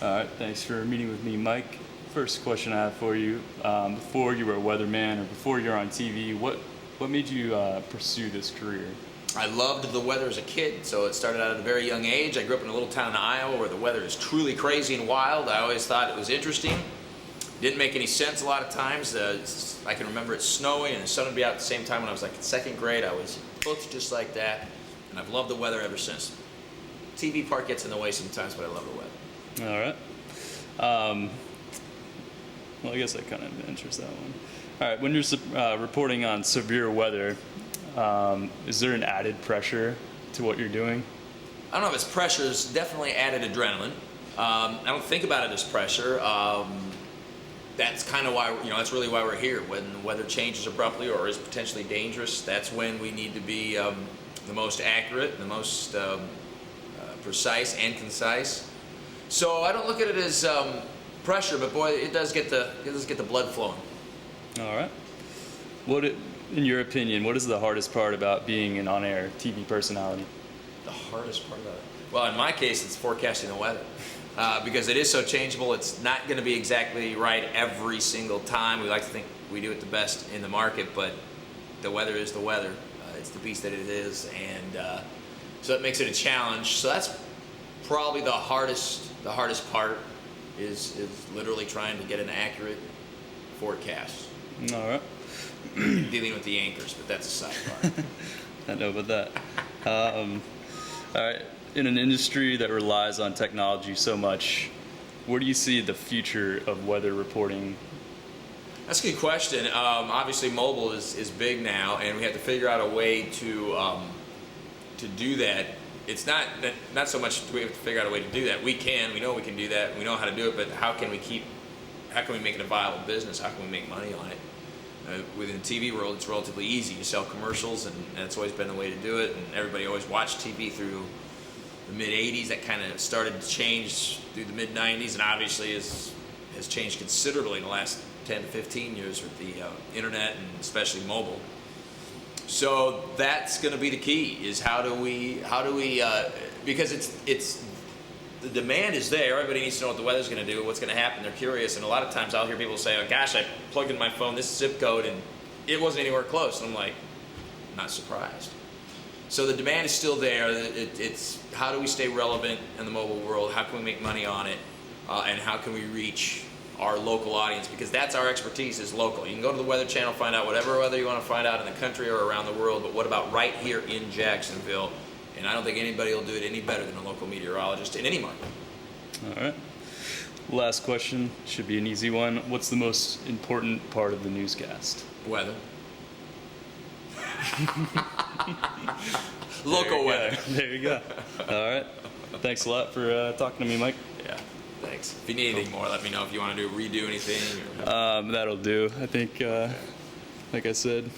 All right, thanks for meeting with me, Mike. First question I have for you: before you were a weatherman or before you're on TV, what made you pursue this career? I loved the weather as a kid, so it started out at a very young age. I grew up in a little town in Iowa where the weather is truly crazy and wild. I always thought it was interesting. Didn't make any sense a lot of times. I can remember it snowing and the sun would be out at the same time when I was like in second grade. I was booked just like that, and I've loved the weather ever since. TV part gets in the way sometimes, but I love the weather. All right. Well, I guess I kind of answers that one. All right, when you're reporting on severe weather, is there an added pressure to what you're doing? I don't know if it's pressure. It's definitely added adrenaline. I don't think about it as pressure. That's kind of why, that's really why we're here. When the weather changes abruptly or is potentially dangerous, that's when we need to be the most accurate, the most precise and concise. So I don't look at it as pressure, but boy, it does get the blood flowing. All right. In your opinion, what is the hardest part about being an on-air TV personality? The hardest part about it? Well, in my case, it's forecasting the weather. Because it is so changeable, it's not going to be exactly right every single time. We like to think we do it the best in the market, but the weather is the weather. It's the beast that it is, and so it makes it a challenge. So that's probably the hardest part is literally trying to get an accurate forecast. All right. Dealing with the anchors, but that's a side part. I know about that. All right. In an industry that relies on technology so much, where do you see the future of weather reporting? That's a good question. Obviously, mobile is big now, and we have to figure out a way to do that. It's not so much do we have to figure out a way to do that. We know we can do that. We know how to do it, but how can we make it a viable business? How can we make money on it? Within the TV world, it's relatively easy. You sell commercials, and it's always been the way to do it. And everybody always watched TV through the mid-'80s. That kind of started to change through the mid-'90s, and obviously has changed considerably in the last 10 to 15 years with the internet and especially mobile. So that's going to be the key: is how do we because it's the demand is there. Everybody needs to know what the weather's going to do, what's going to happen. They're curious, and a lot of times I'll hear people say, "Oh gosh, I plugged in my phone this zip code and it wasn't anywhere close." And I'm like, not surprised. So the demand is still there. It's how do we stay relevant in the mobile world? How can we make money on it? And how can we reach our local audience? Because that's our expertise, is local. You can go to the Weather Channel, find out whatever weather you want to find out in the country or around the world, but what about right here in Jacksonville? And I don't think anybody will do it any better than a local meteorologist in any market. All right. Last question, should be an easy one. What's the most important part of the newscast? Weather. Local weather. There you go. All right. Thanks a lot for talking to me, Mike. Yeah, thanks. If you need anything more, let me know if you want to redo anything. That'll do. I think, like I said.